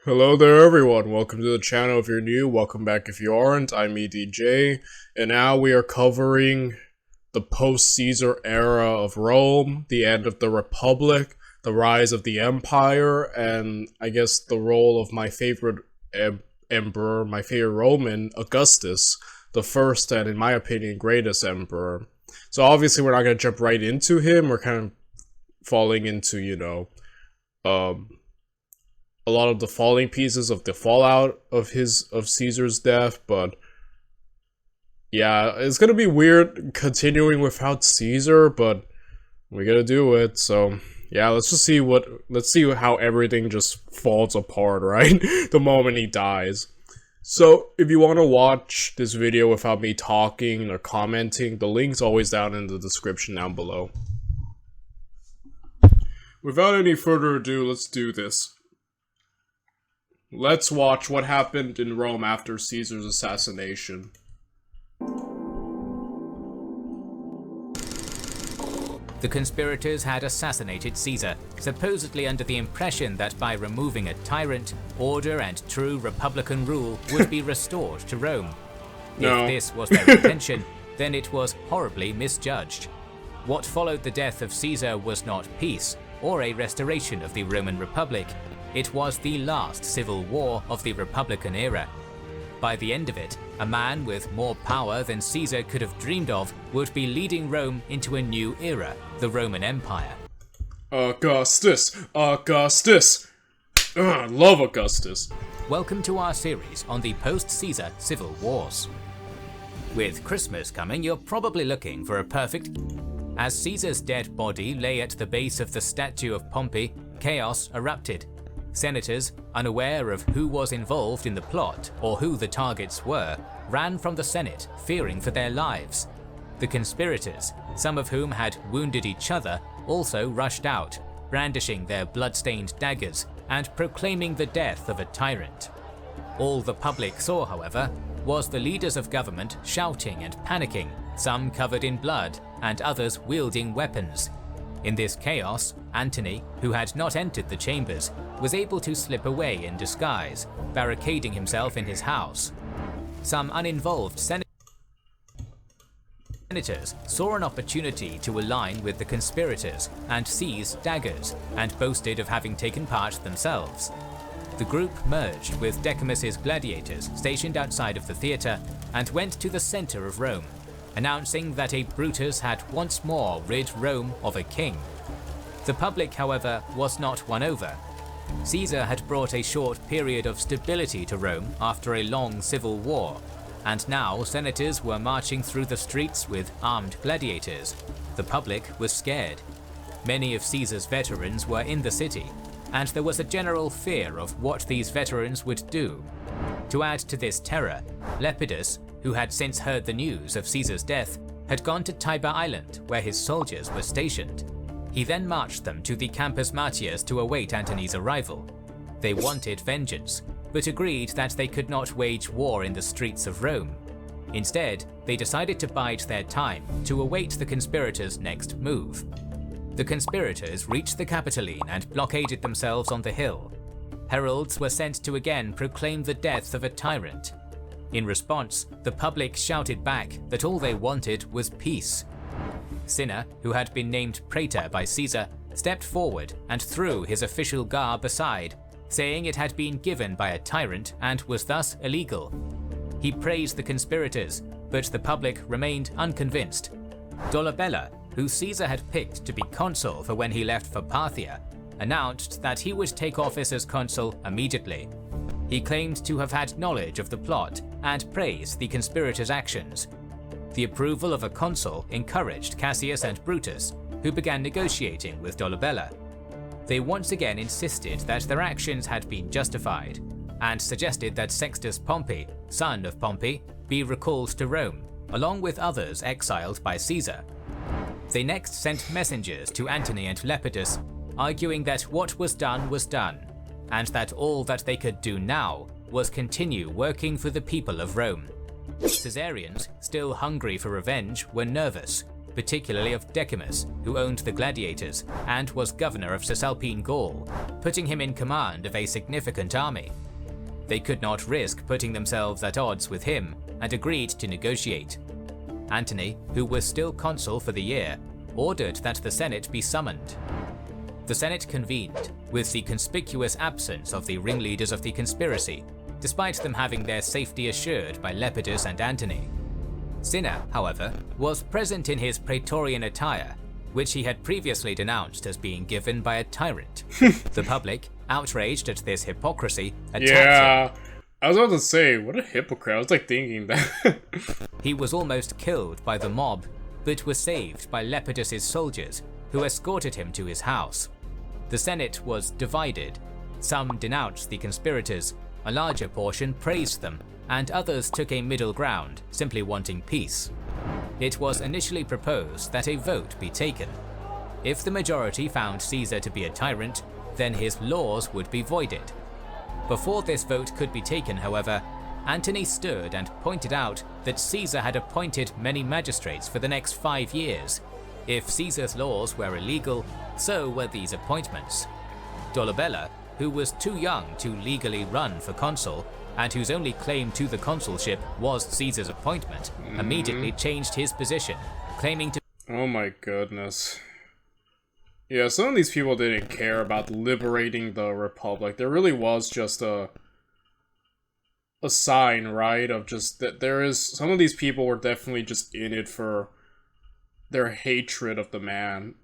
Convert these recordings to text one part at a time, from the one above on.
Hello there everyone, welcome to the channel if you're new, welcome back if you aren't, I'm EDJ, and now we are covering the post-Caesar era of Rome, the end of the Republic, the rise of the Empire, and I guess the role of my favorite emperor, my favorite Roman, Augustus, the first and in my opinion greatest emperor. So obviously we're not going to jump right into him, we're kind of falling into, a lot of the falling pieces of the fallout of Caesar's death, but yeah, it's gonna be weird continuing without Caesar, but we gotta do it. So yeah, let's see how everything just falls apart, right? The moment he dies. So if you want to watch this video without me talking or commenting, the link's always down in the description down below. Without any further ado, let's do this. Let's watch what happened in Rome after Caesar's assassination. The conspirators had assassinated Caesar, supposedly under the impression that by removing a tyrant, order and true republican rule would be restored to Rome. No. If this was their intention, then it was horribly misjudged. What followed the death of Caesar was not peace, or a restoration of the Roman Republic. It was the last civil war of the Republican era. By the end of it, a man with more power than Caesar could have dreamed of would be leading Rome into a new era, the Roman Empire. Augustus! Augustus! Ugh, love Augustus. Welcome to our series on the post-Caesar civil wars. With Christmas coming, you're probably looking for a perfect... As Caesar's dead body lay at the base of the statue of Pompey, chaos erupted. Senators, unaware of who was involved in the plot or who the targets were, ran from the Senate, fearing for their lives. The conspirators, some of whom had wounded each other, also rushed out, brandishing their blood-stained daggers and proclaiming the death of a tyrant. All the public saw, however, was the leaders of government shouting and panicking, some covered in blood and others wielding weapons. In this chaos, Antony, who had not entered the chambers, was able to slip away in disguise, barricading himself in his house. Some uninvolved senators saw an opportunity to align with the conspirators and seize daggers, and boasted of having taken part themselves. The group merged with Decimus's gladiators stationed outside of the theatre and went to the center of Rome, announcing that a Brutus had once more rid Rome of a king. The public, however, was not won over. Caesar had brought a short period of stability to Rome after a long civil war, and now senators were marching through the streets with armed gladiators. The public was scared. Many of Caesar's veterans were in the city, and there was a general fear of what these veterans would do. To add to this terror, Lepidus, who had since heard the news of Caesar's death, had gone to Tiber Island where his soldiers were stationed. He then marched them to the Campus Martius to await Antony's arrival. They wanted vengeance, but agreed that they could not wage war in the streets of Rome. Instead, they decided to bide their time to await the conspirators' next move. The conspirators reached the Capitoline and blockaded themselves on the hill. Heralds were sent to again proclaim the death of a tyrant. In response, the public shouted back that all they wanted was peace. Cinna, who had been named praetor by Caesar, stepped forward and threw his official garb aside, saying it had been given by a tyrant and was thus illegal. He praised the conspirators, but the public remained unconvinced. Dolabella, who Caesar had picked to be consul for when he left for Parthia, announced that he would take office as consul immediately. He claimed to have had knowledge of the plot and praised the conspirators' actions. The approval of a consul encouraged Cassius and Brutus, who began negotiating with Dolabella. They once again insisted that their actions had been justified, and suggested that Sextus Pompey, son of Pompey, be recalled to Rome, along with others exiled by Caesar. They next sent messengers to Antony and Lepidus, arguing that what was done, and that all that they could do now was continue working for the people of Rome. Caesarians, still hungry for revenge, were nervous, particularly of Decimus, who owned the gladiators and was governor of Cisalpine Gaul, putting him in command of a significant army. They could not risk putting themselves at odds with him and agreed to negotiate. Antony, who was still consul for the year, ordered that the Senate be summoned. The Senate convened, with the conspicuous absence of the ringleaders of the conspiracy, despite them having their safety assured by Lepidus and Antony. Cinna, however, was present in his praetorian attire, which he had previously denounced as being given by a tyrant. The public, outraged at this hypocrisy, attacked him. I was about to say, what a hypocrite. I was like thinking that. He was almost killed by the mob, but was saved by Lepidus's soldiers, who escorted him to his house. The Senate was divided. Some denounced the conspirators, a larger portion praised them, and others took a middle ground, simply wanting peace. It was initially proposed that a vote be taken. If the majority found Caesar to be a tyrant, then his laws would be voided. Before this vote could be taken, however, Antony stood and pointed out that Caesar had appointed many magistrates for the next 5 years. If Caesar's laws were illegal, so were these appointments. Dolabella, who was too young to legally run for consul, and whose only claim to the consulship was Caesar's appointment, immediately changed his position, claiming to— Oh my goodness. Yeah, some of these people didn't care about liberating the Republic. There really was just a sign, right, of just that there is— some of these people were definitely just in it for their hatred of the man.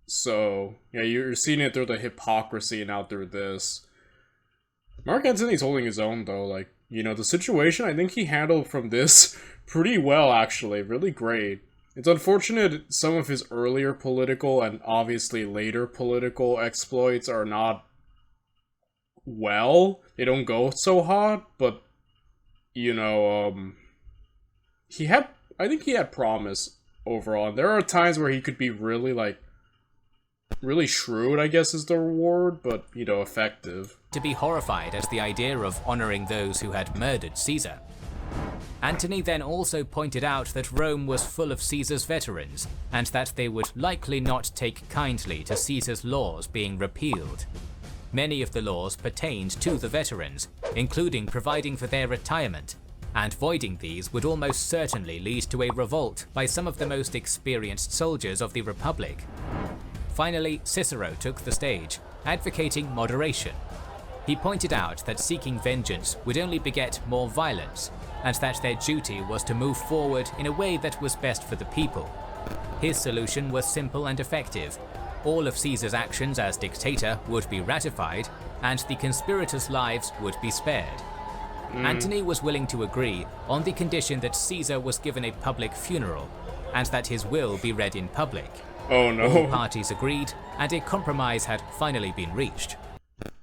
So, yeah, you're seeing it through the hypocrisy and now through this. Mark Antony's holding his own, though. Like, you know, the situation I think he handled from this pretty well, actually. Really great. It's unfortunate some of his earlier political and obviously later political exploits are not well. They don't go so hot, but, you know, I think he had promise overall. And there are times where he could be really, like, really shrewd, I guess is the reward, but, you know, effective. To be horrified at the idea of honoring those who had murdered Caesar. Antony then also pointed out that Rome was full of Caesar's veterans, and that they would likely not take kindly to Caesar's laws being repealed. Many of the laws pertained to the veterans, including providing for their retirement, and voiding these would almost certainly lead to a revolt by some of the most experienced soldiers of the Republic. Finally, Cicero took the stage, advocating moderation. He pointed out that seeking vengeance would only beget more violence, and that their duty was to move forward in a way that was best for the people. His solution was simple and effective. All of Caesar's actions as dictator would be ratified, and the conspirators' lives would be spared. Antony was willing to agree on the condition that Caesar was given a public funeral, and that his will be read in public. Oh no. All parties agreed, and a compromise had finally been reached.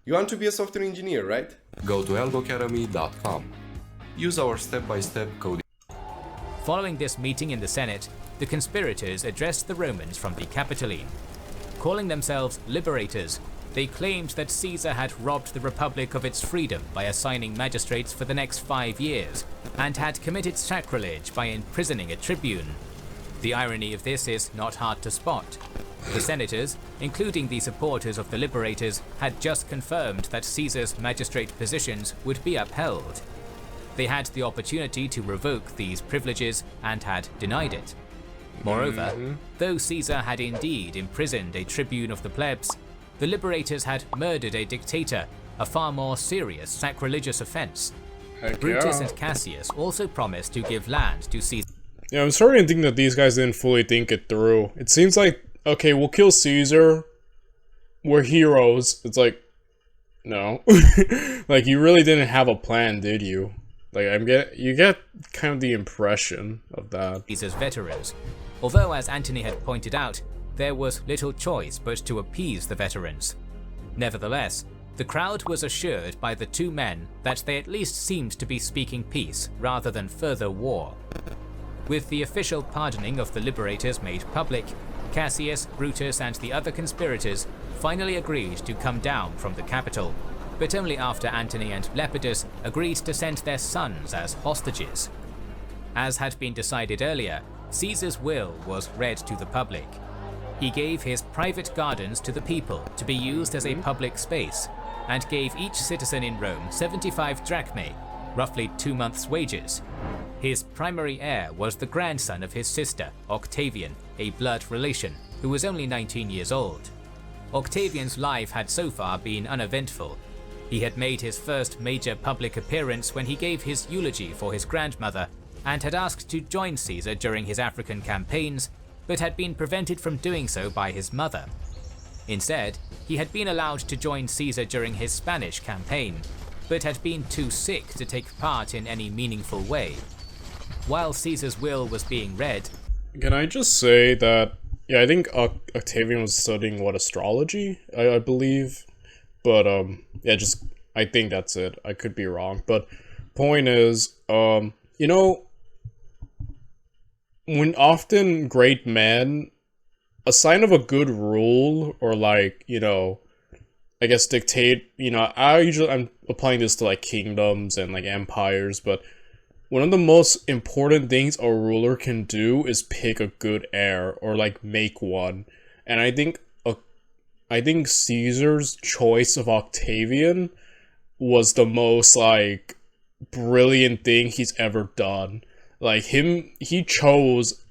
You want to be a software engineer, right? Go to elgocademy.com. Use our step-by-step code. Following this meeting in the Senate, the conspirators addressed the Romans from the Capitoline. Calling themselves liberators, they claimed that Caesar had robbed the Republic of its freedom by assigning magistrates for the next 5 years, and had committed sacrilege by imprisoning a tribune. The irony of this is not hard to spot. The senators, including the supporters of the liberators, had just confirmed that Caesar's magistrate positions would be upheld. They had the opportunity to revoke these privileges and had denied it. Moreover, though Caesar had indeed imprisoned a tribune of the plebs, the liberators had murdered a dictator, a far more serious sacrilegious offense. Brutus and Cassius also promised to give land to Caesar. Yeah, I'm starting to think that these guys didn't fully think it through. It seems like, okay, we'll kill Caesar. We're heroes. It's like, no. Like, you really didn't have a plan, did you? Like, you get kind of the impression of that. Caesar's veterans. Although, as Antony had pointed out, there was little choice but to appease the veterans. Nevertheless, the crowd was assured by the two men that they at least seemed to be speaking peace rather than further war. With the official pardoning of the liberators made public, Cassius, Brutus, and the other conspirators finally agreed to come down from the capital, but only after Antony and Lepidus agreed to send their sons as hostages. As had been decided earlier, Caesar's will was read to the public. He gave his private gardens to the people to be used as a public space, and gave each citizen in Rome 75 drachmae, roughly 2 months' wages. His primary heir was the grandson of his sister, Octavian, a blood relation, who was only 19 years old. Octavian's life had so far been uneventful. He had made his first major public appearance when he gave his eulogy for his grandmother, and had asked to join Caesar during his African campaigns, but had been prevented from doing so by his mother. Instead, he had been allowed to join Caesar during his Spanish campaign, but had been too sick to take part in any meaningful way. While Caesar's will was being read... Can I just say that, yeah, I think Octavian was studying, what, astrology, I believe? But, yeah, I think that's it. I could be wrong. But, point is, you know, when often great men, a sign of a good rule, or like, you know, I guess dictate, you know, I'm applying this to like kingdoms and like empires, but one of the most important things a ruler can do is pick a good heir, or like make one. And I think Caesar's choice of Octavian was the most like brilliant thing he's ever done. Like he chose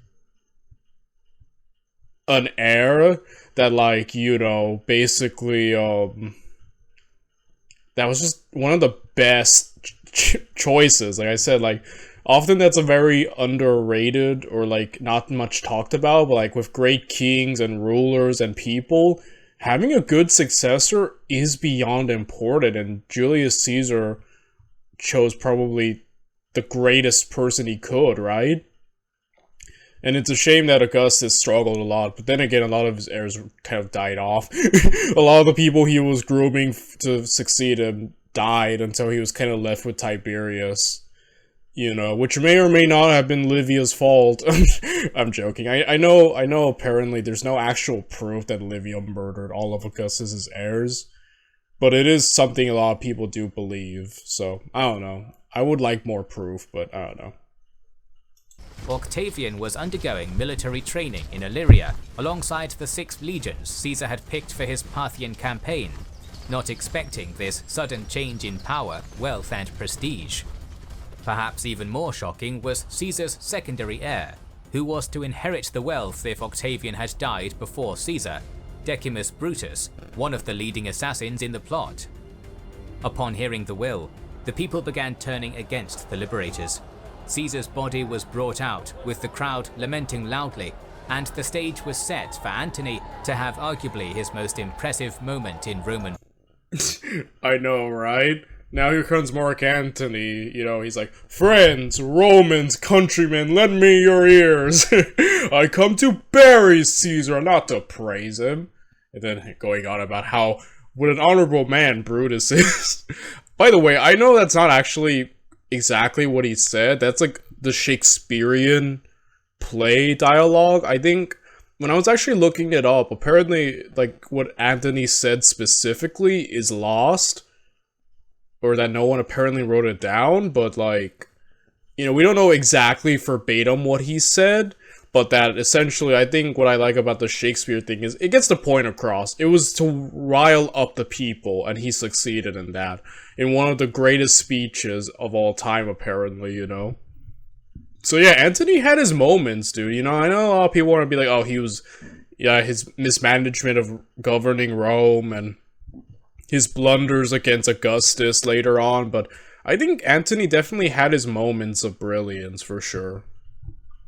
an heir that, like, you know, basically, that was just one of the best choices. Like I said, like, often that's a very underrated, or like not much talked about, but like with great kings and rulers and people, having a good successor is beyond important, and Julius Caesar chose probably the greatest person he could, right? And it's a shame that Augustus struggled a lot, but then again, a lot of his heirs kind of died off. A lot of the people he was grooming to succeed him died, until he was kind of left with Tiberius. You know, which may or may not have been Livia's fault. I'm joking. I know apparently there's no actual proof that Livia murdered all of Augustus's heirs, but it is something a lot of people do believe, so I don't know. I would like more proof, but I don't know. Octavian was undergoing military training in Illyria alongside the 6 legions Caesar had picked for his Parthian campaign, not expecting this sudden change in power, wealth and prestige. Perhaps even more shocking was Caesar's secondary heir, who was to inherit the wealth if Octavian had died before Caesar, Decimus Brutus, one of the leading assassins in the plot. Upon hearing the will, the people began turning against the liberators. Caesar's body was brought out, with the crowd lamenting loudly, and the stage was set for Antony to have arguably his most impressive moment in Roman. I know, right? Now here comes Mark Antony, you know, he's like, "Friends, Romans, countrymen, lend me your ears. I come to bury Caesar, not to praise him." And then going on about how, what an honorable man Brutus is. By the way, I know that's not actually exactly what he said. That's like the Shakespearean play dialogue. I think when I was actually looking it up, apparently like what Antony said specifically is lost, or that no one apparently wrote it down, but like, you know, we don't know exactly verbatim what he said, but that essentially, I think what I like about the Shakespeare thing is it gets the point across. It was to rile up the people, and he succeeded in that. In one of the greatest speeches of all time, apparently, you know? So yeah, Antony had his moments, dude. You know, I know a lot of people want to be like, oh, he was, yeah, his mismanagement of governing Rome, and his blunders against Augustus later on, but I think Antony definitely had his moments of brilliance, for sure.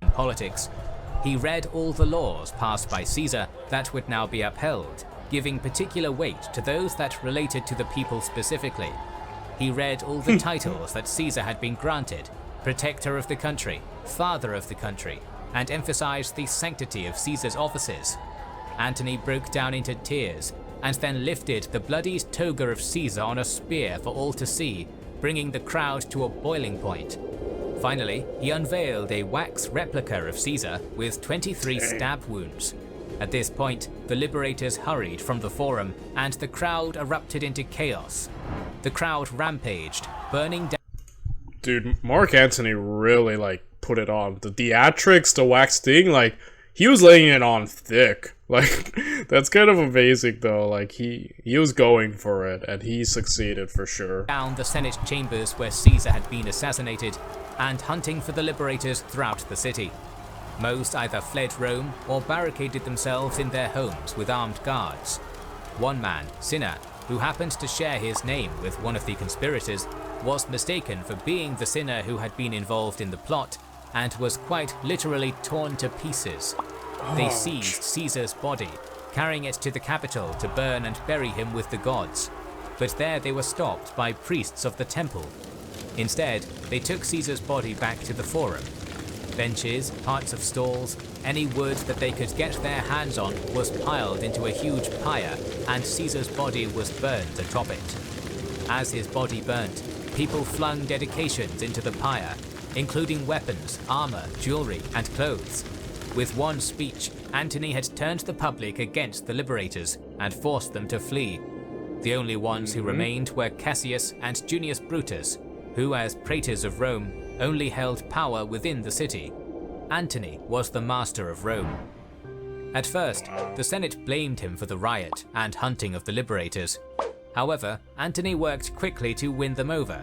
In politics, he read all the laws passed by Caesar that would now be upheld, giving particular weight to those that related to the people specifically. He read all the titles that Caesar had been granted, protector of the country, father of the country, and emphasized the sanctity of Caesar's offices. Antony broke down into tears, and then lifted the bloody toga of Caesar on a spear for all to see, bringing the crowd to a boiling point. Finally, he unveiled a wax replica of Caesar with 23 stab wounds. At this point, the liberators hurried from the forum, and the crowd erupted into chaos. The crowd rampaged, burning down. Dude, Mark Antony really, like, put it on. The theatrics, the wax thing, like, he was laying it on thick. Like, that's kind of amazing, though. Like, he was going for it, and he succeeded for sure. Down the Senate chambers where Caesar had been assassinated, and hunting for the liberators throughout the city. Most either fled Rome or barricaded themselves in their homes with armed guards. One man, Cinna, who happened to share his name with one of the conspirators, was mistaken for being the sinner who had been involved in the plot, and was quite literally torn to pieces. They seized Caesar's body, carrying it to the capital to burn and bury him with the gods. But there they were stopped by priests of the temple. Instead, they took Caesar's body back to the forum. Benches, parts of stalls, any wood that they could get their hands on was piled into a huge pyre, and Caesar's body was burned atop it. As his body burnt, people flung dedications into the pyre, including weapons, armor, jewelry, and clothes. With one speech, Antony had turned the public against the liberators and forced them to flee. The only ones who remained were Cassius and Junius Brutus, who, as praetors of Rome, only held power within the city. Antony was the master of Rome. At first, the Senate blamed him for the riot and hunting of the liberators. However, Antony worked quickly to win them over.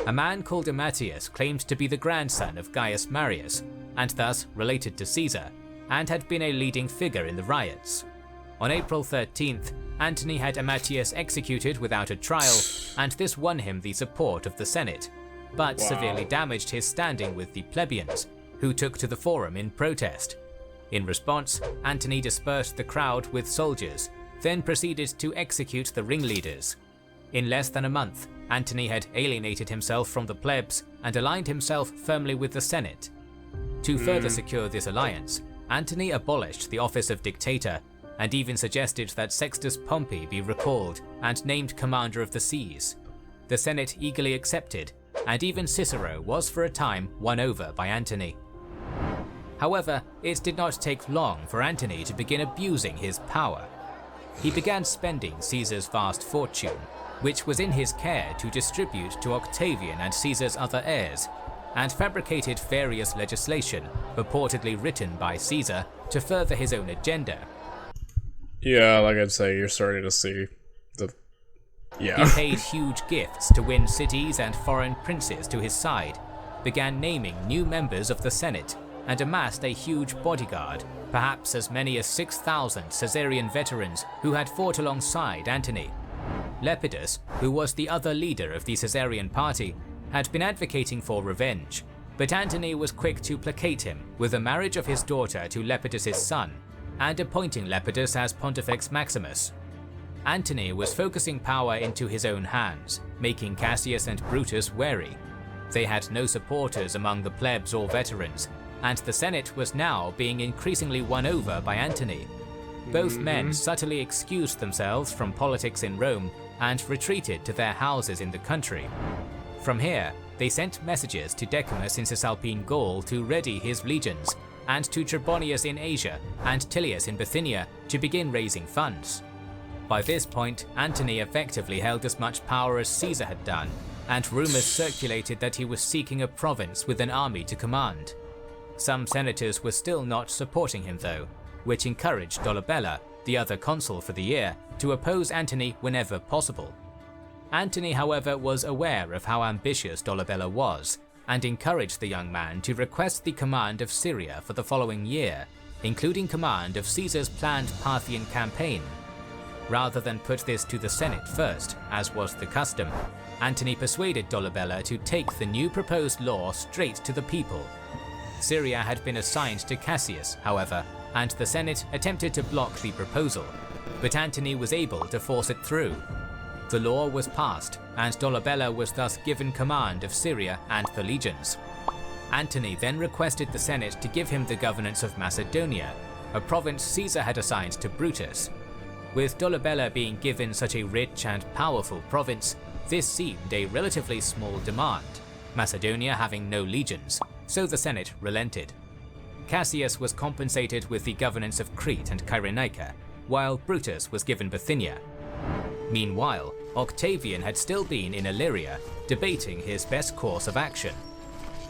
A man called Amatius claimed to be the grandson of Gaius Marius, and thus related to Caesar, and had been a leading figure in the riots. On April 13th, Antony had Amatius executed without a trial, and this won him the support of the Senate, but severely damaged his standing with the plebeians, who took to the forum in protest. In response, Antony dispersed the crowd with soldiers, then proceeded to execute the ringleaders. In less than a month, Antony had alienated himself from the plebs and aligned himself firmly with the Senate. To further secure this alliance, Antony abolished the office of dictator, and even suggested that Sextus Pompey be recalled and named commander of the seas. The Senate eagerly accepted, and even Cicero was for a time won over by Antony. However, it did not take long for Antony to begin abusing his power. He began spending Caesar's vast fortune, which was in his care to distribute to Octavian and Caesar's other heirs, and fabricated various legislation purportedly written by Caesar to further his own agenda. Yeah, like I'd say, you're starting to see the... Yeah. He paid huge gifts to win cities and foreign princes to his side, began naming new members of the Senate, and amassed a huge bodyguard, perhaps as many as 6,000 Caesarian veterans who had fought alongside Antony. Lepidus, who was the other leader of the Caesarian party, had been advocating for revenge, but Antony was quick to placate him with the marriage of his daughter to Lepidus's son, and appointing Lepidus as Pontifex Maximus. Antony was focusing power into his own hands, making Cassius and Brutus wary. They had no supporters among the plebs or veterans, and the Senate was now being increasingly won over by Antony. Both men subtly excused themselves from politics in Rome and retreated to their houses in the country. From here, they sent messages to Decimus in Cisalpine Gaul to ready his legions, and to Trebonius in Asia and Tilius in Bithynia to begin raising funds. By this point, Antony effectively held as much power as Caesar had done, and rumors circulated that he was seeking a province with an army to command. Some senators were still not supporting him though, which encouraged Dolabella, the other consul for the year, to oppose Antony whenever possible. Antony, however, was aware of how ambitious Dolabella was, and encouraged the young man to request the command of Syria for the following year, including command of Caesar's planned Parthian campaign. Rather than put this to the Senate first, as was the custom, Antony persuaded Dolabella to take the new proposed law straight to the people. Syria had been assigned to Cassius, however, and the Senate attempted to block the proposal, but Antony was able to force it through. The law was passed, and Dolabella was thus given command of Syria and the legions. Antony then requested the Senate to give him the governance of Macedonia, a province Caesar had assigned to Brutus. With Dolabella being given such a rich and powerful province, this seemed a relatively small demand, Macedonia having no legions, so the Senate relented. Cassius was compensated with the governance of Crete and Cyrenaica, while Brutus was given Bithynia. Meanwhile, Octavian had still been in Illyria, debating his best course of action.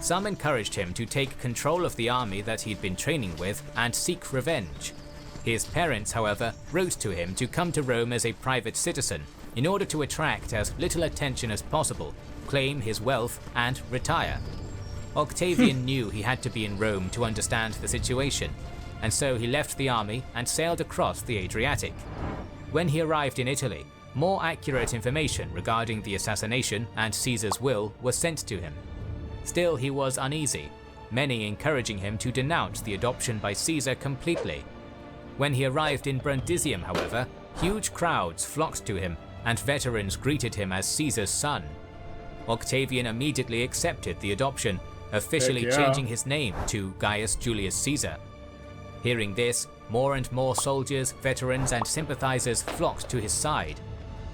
Some encouraged him to take control of the army that he'd been training with and seek revenge. His parents, however, wrote to him to come to Rome as a private citizen in order to attract as little attention as possible, claim his wealth, and retire. Octavian knew he had to be in Rome to understand the situation, and so he left the army and sailed across the Adriatic. When he arrived in Italy, more accurate information regarding the assassination and Caesar's will was sent to him. Still, he was uneasy, many encouraging him to denounce the adoption by Caesar completely. When he arrived in Brundisium, however, huge crowds flocked to him, and veterans greeted him as Caesar's son. Octavian immediately accepted the adoption, officially changing his name to Gaius Julius Caesar. Hearing this, more and more soldiers, veterans, and sympathizers flocked to his side.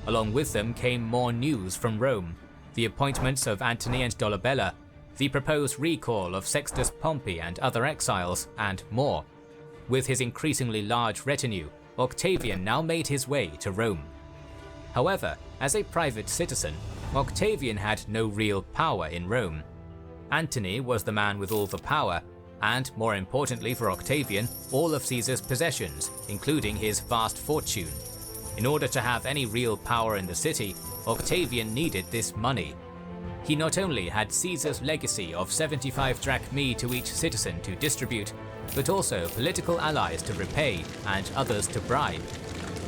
Along with them came more news from Rome, the appointments of Antony and Dolabella, the proposed recall of Sextus Pompey and other exiles, and more. With his increasingly large retinue, Octavian now made his way to Rome. However, as a private citizen, Octavian had no real power in Rome. Antony was the man with all the power, and more importantly for Octavian, all of Caesar's possessions, including his vast fortune. In order to have any real power in the city, Octavian needed this money. He not only had Caesar's legacy of 75 drachmae to each citizen to distribute, but also political allies to repay and others to bribe.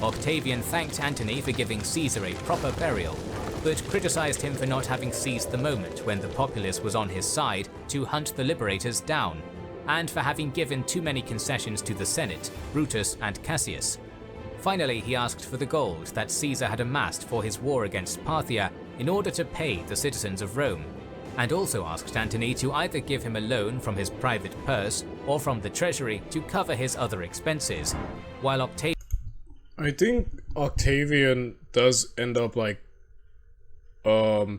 Octavian thanked Antony for giving Caesar a proper burial, but criticized him for not having seized the moment when the populace was on his side to hunt the liberators down, and for having given too many concessions to the Senate, Brutus and Cassius. Finally, he asked for the gold that Caesar had amassed for his war against Parthia in order to pay the citizens of Rome, and also asked Antony to either give him a loan from his private purse or from the treasury to cover his other expenses, while Octavian... I think Octavian does end up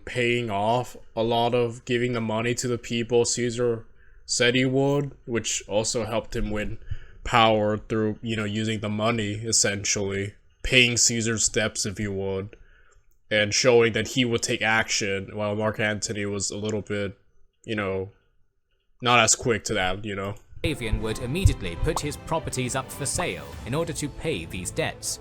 paying off a lot of giving the money to the people Caesar said he would, which also helped him win power through, using the money, essentially. Paying Caesar's debts, if you would, and showing that he would take action, while Mark Antony was a little bit, not as quick to that, Octavian would immediately put his properties up for sale in order to pay these debts.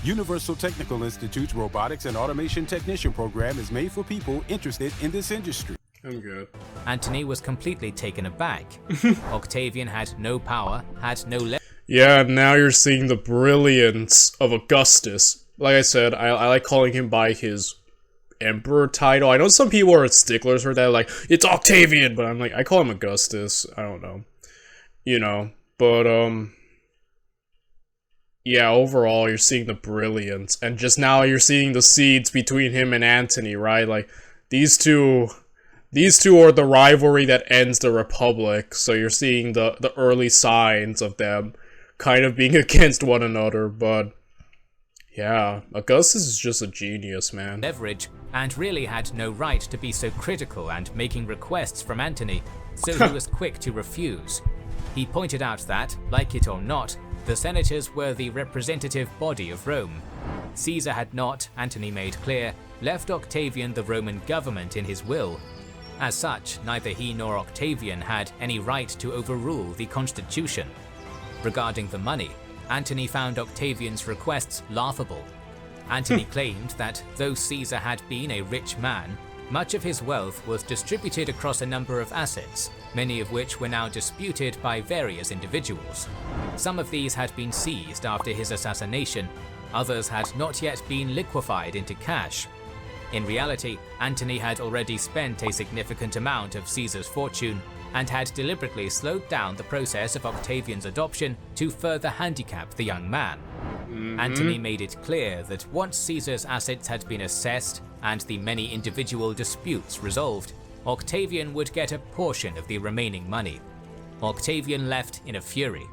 Universal Technical Institute's Robotics and Automation Technician program is made for people interested in this industry. I'm good. Antony was completely taken aback. Octavian had no power, had no Yeah, now you're seeing the brilliance of Augustus. Like I said, I like calling him by his emperor title. I know some people are sticklers for that, like, it's Octavian, but I'm like, I call him Augustus. I don't know. But, yeah, overall, you're seeing the brilliance. And just now, you're seeing the seeds between him and Antony, right? Like, these two are the rivalry that ends the Republic, so you're seeing the early signs of them kind of being against one another, but yeah, Augustus is just a genius, man. Leverage, and really had no right to be so critical and making requests from Antony, so he was quick to refuse. He pointed out that, like it or not, the senators were the representative body of Rome. Caesar had not, Antony made clear, left Octavian the Roman government in his will. As such, neither he nor Octavian had any right to overrule the constitution. Regarding the money, Antony found Octavian's requests laughable. Antony claimed that though Caesar had been a rich man, much of his wealth was distributed across a number of assets, many of which were now disputed by various individuals. Some of these had been seized after his assassination, others had not yet been liquefied into cash. In reality, Antony had already spent a significant amount of Caesar's fortune and had deliberately slowed down the process of Octavian's adoption to further handicap the young man. Antony made it clear that once Caesar's assets had been assessed and the many individual disputes resolved, Octavian would get a portion of the remaining money. Octavian left in a fury.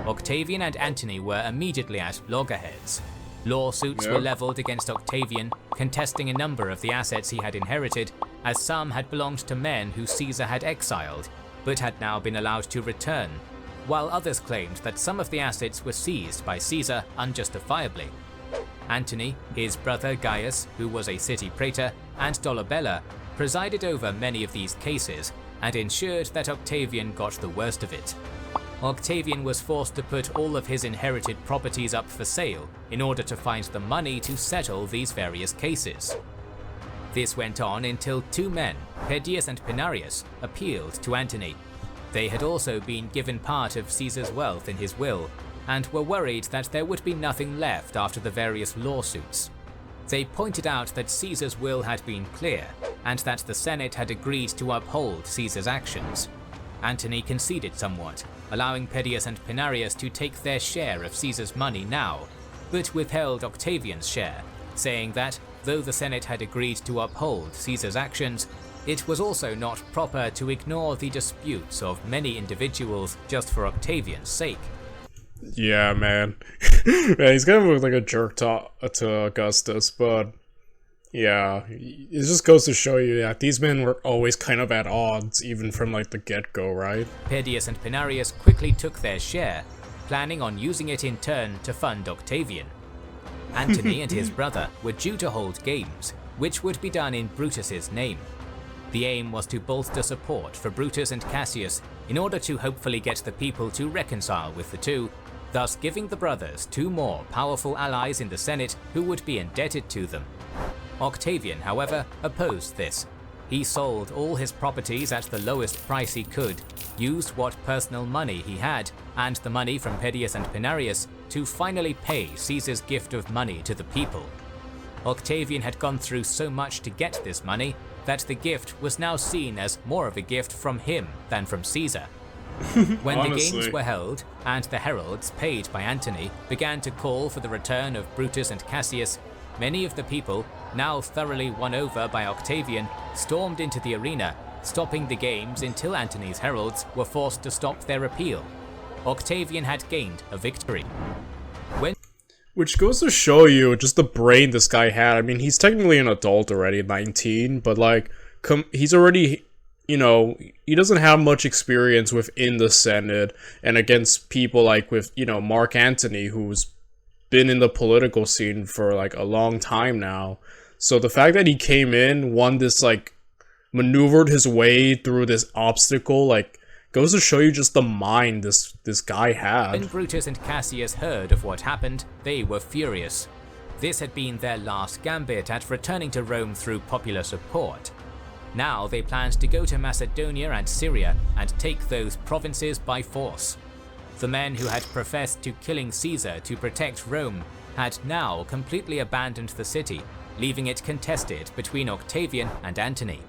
Octavian and Antony were immediately at loggerheads. Lawsuits were leveled against Octavian, contesting a number of the assets he had inherited, as some had belonged to men who Caesar had exiled, but had now been allowed to return, while others claimed that some of the assets were seized by Caesar unjustifiably. Antony, his brother Gaius, who was a city praetor, and Dolabella, presided over many of these cases and ensured that Octavian got the worst of it. Octavian was forced to put all of his inherited properties up for sale in order to find the money to settle these various cases. This went on until two men, Pedius and Pinarius, appealed to Antony. They had also been given part of Caesar's wealth in his will, and were worried that there would be nothing left after the various lawsuits. They pointed out that Caesar's will had been clear, and that the Senate had agreed to uphold Caesar's actions. Antony conceded somewhat, allowing Pedius and Pinarius to take their share of Caesar's money now, but withheld Octavian's share, saying that, though the Senate had agreed to uphold Caesar's actions, it was also not proper to ignore the disputes of many individuals just for Octavian's sake. Yeah, man. Man, he's kind of like a jerk to Augustus, but yeah, it just goes to show you that these men were always kind of at odds, even from like the get-go, right? Pedius and Pinarius quickly took their share, planning on using it in turn to fund Octavian. Antony and his brother were due to hold games, which would be done in Brutus's name. The aim was to bolster support for Brutus and Cassius in order to hopefully get the people to reconcile with the two, thus giving the brothers two more powerful allies in the Senate who would be indebted to them. Octavian, however, opposed this. He sold all his properties at the lowest price he could, used what personal money he had, and the money from Pedius and Pinarius, to finally pay Caesar's gift of money to the people. Octavian had gone through so much to get this money that the gift was now seen as more of a gift from him than from Caesar. When the games were held, and the heralds paid by Antony began to call for the return of Brutus and Cassius, many of the people, now thoroughly won over by Octavian, stormed into the arena, stopping the games until Antony's heralds were forced to stop their appeal. Octavian had gained a victory. Which goes to show you just the brain this guy had. I mean, he's technically an adult already, 19, but like, he's already, you know, he doesn't have much experience within the Senate and against people like with, you know, Mark Antony, who's been in the political scene for like a long time now. So the fact that he came in, won this, like, maneuvered his way through this obstacle, like, goes to show you just the mind this guy had. When Brutus and Cassius heard of what happened, they were furious. This had been their last gambit at returning to Rome through popular support. Now they planned to go to Macedonia and Syria and take those provinces by force. The men who had professed to killing Caesar to protect Rome had now completely abandoned the city, leaving it contested between Octavian and Antony.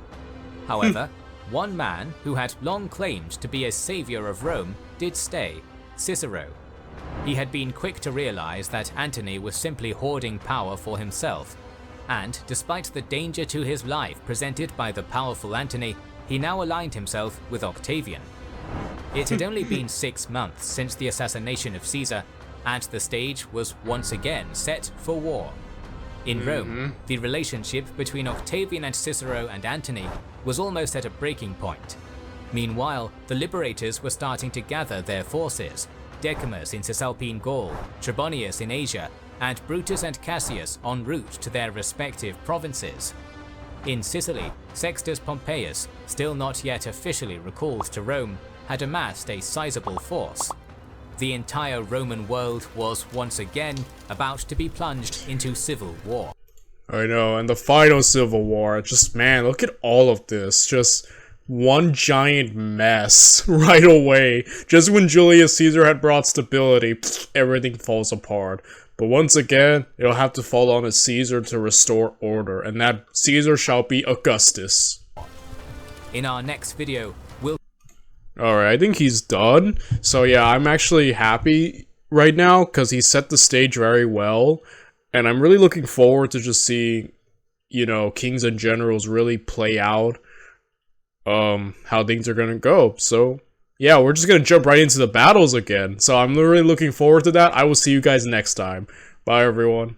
However, one man who had long claimed to be a savior of Rome did stay, Cicero. He had been quick to realize that Antony was simply hoarding power for himself, and despite the danger to his life presented by the powerful Antony, he now aligned himself with Octavian. It had only been 6 months since the assassination of Caesar, and the stage was once again set for war. In Rome, the relationship between Octavian and Cicero and Antony was almost at a breaking point. Meanwhile, the liberators were starting to gather their forces, Decimus in Cisalpine Gaul, Trebonius in Asia, and Brutus and Cassius en route to their respective provinces. In Sicily, Sextus Pompeius, still not yet officially recalled to Rome, had amassed a sizable force. The entire Roman world was once again about to be plunged into civil war. I know, and the final civil war, just, man, look at all of this, just one giant mess right away. Just when Julius Caesar had brought stability, everything falls apart. But once again, it'll have to fall on a Caesar to restore order, and that Caesar shall be Augustus. In our next video, we'll... Alright, I think he's done. So yeah, I'm actually happy right now, because he set the stage very well. And I'm really looking forward to just seeing, you know, kings and generals really play out how things are gonna go. So yeah, we're just gonna jump right into the battles again. So I'm really looking forward to that. I will see you guys next time. Bye, everyone.